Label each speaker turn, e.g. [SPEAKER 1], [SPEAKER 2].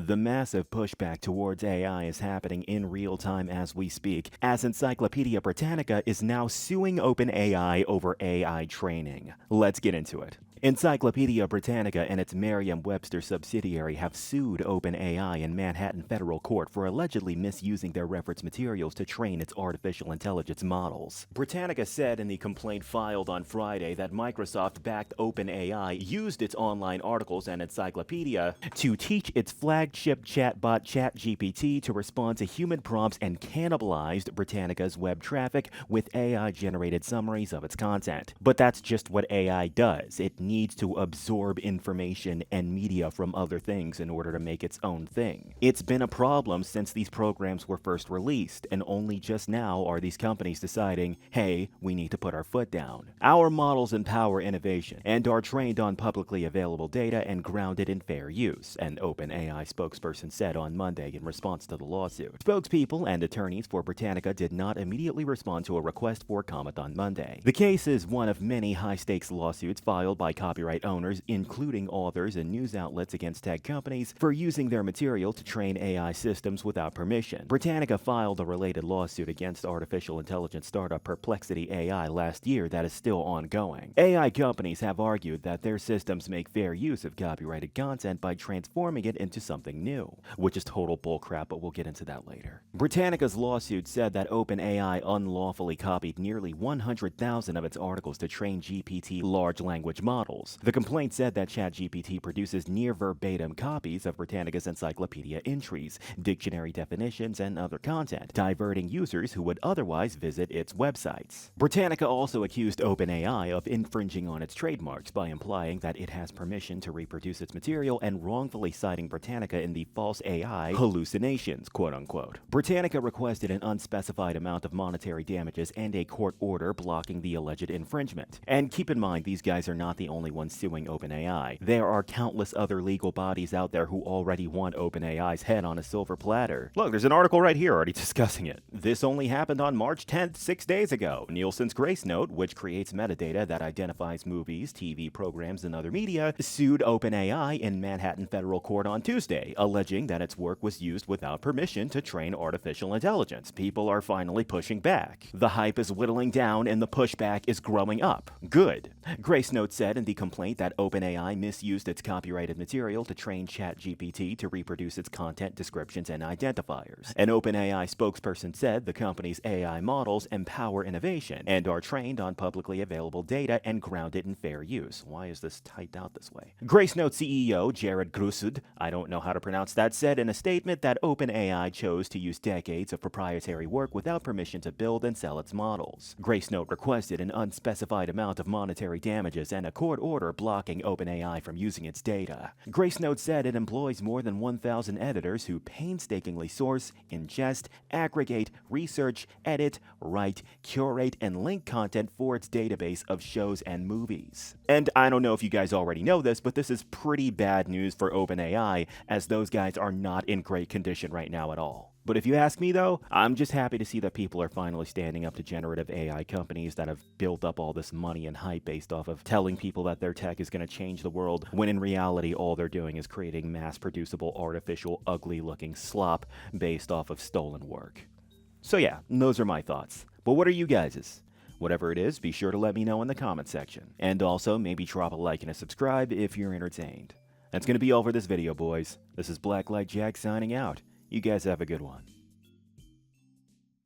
[SPEAKER 1] The massive pushback towards AI is happening in real time as we speak, as Encyclopedia Britannica is now suing OpenAI over AI training. Let's get into it. Encyclopedia Britannica and its Merriam-Webster subsidiary have sued OpenAI in Manhattan federal court for allegedly misusing their reference materials to train its artificial intelligence models. Britannica said in the complaint filed on Friday that Microsoft-backed OpenAI used its online articles and encyclopedia to teach its flagship chatbot ChatGPT to respond to human prompts and cannibalized Britannica's web traffic with AI-generated summaries of its content. But that's just what AI does. It needs to absorb information and media from other things in order to make its own thing. It's been a problem since these programs were first released, and only just now are these companies deciding, hey, we need to put our foot down. Our models empower innovation and are trained on publicly available data and grounded in fair use, an OpenAI spokesperson said on Monday in response to the lawsuit. Spokespeople and attorneys for Britannica did not immediately respond to a request for comment on Monday. The case is one of many high-stakes lawsuits filed by copyright owners, including authors and news outlets, against tech companies for using their material to train AI systems without permission. Britannica filed a related lawsuit against artificial intelligence startup Perplexity AI last year that is still ongoing. AI companies have argued that their systems make fair use of copyrighted content by transforming it into something new, which is total bullcrap, but we'll get into that later. Britannica's lawsuit said that OpenAI unlawfully copied nearly 100,000 of its articles to train GPT large language models. The complaint said that ChatGPT produces near verbatim copies of Britannica's encyclopedia entries, dictionary definitions, and other content, diverting users who would otherwise visit its websites. Britannica also accused OpenAI of infringing on its trademarks by implying that it has permission to reproduce its material and wrongfully citing Britannica in the false AI hallucinations, quote-unquote. Britannica requested an unspecified amount of monetary damages and a court order blocking the alleged infringement. And keep in mind, these guys are not the only ones suing OpenAI. There are countless other legal bodies out there who already want OpenAI's head on a silver platter. Look, there's an article right here already discussing it. This only happened on March 10th, 6 days ago. Nielsen's Grace Note, which creates metadata that identifies movies, TV programs, and other media, sued OpenAI in Manhattan federal court on Tuesday, alleging that its work was used without permission to train artificial intelligence. People are finally pushing back. The hype is whittling down and the pushback is growing up. Good. Grace Note said in the complaint that OpenAI misused its copyrighted material to train ChatGPT to reproduce its content descriptions and identifiers. An OpenAI spokesperson said the company's AI models empower innovation and are trained on publicly available data and grounded in fair use. Why is this typed out this way? Grace Note CEO Jared Grusud, I don't know how to pronounce that, said in a statement that OpenAI chose to use decades of proprietary work without permission to build and sell its models. Grace Note requested an unspecified amount of monetary damages and a court order blocking OpenAI from using its data. Grace Note said it employs more than 1,000 editors who painstakingly source, ingest, aggregate, research, edit, write, curate, and link content for its database of shows and movies. And I don't know if you guys already know this, but this is pretty bad news for OpenAI, as those guys are not in great condition right now at all. But if you ask me though, I'm just happy to see that people are finally standing up to generative AI companies that have built up all this money and hype based off of telling people that their tech is going to change the world, when in reality all they're doing is creating mass-producible, artificial, ugly-looking slop based off of stolen work. So yeah, those are my thoughts. But what are you guys's? Whatever it is, be sure to let me know in the comment section. And also, maybe drop a like and a subscribe if you're entertained. That's going to be all for this video, boys. This is Blacklight Jack signing out. You guys have a good one.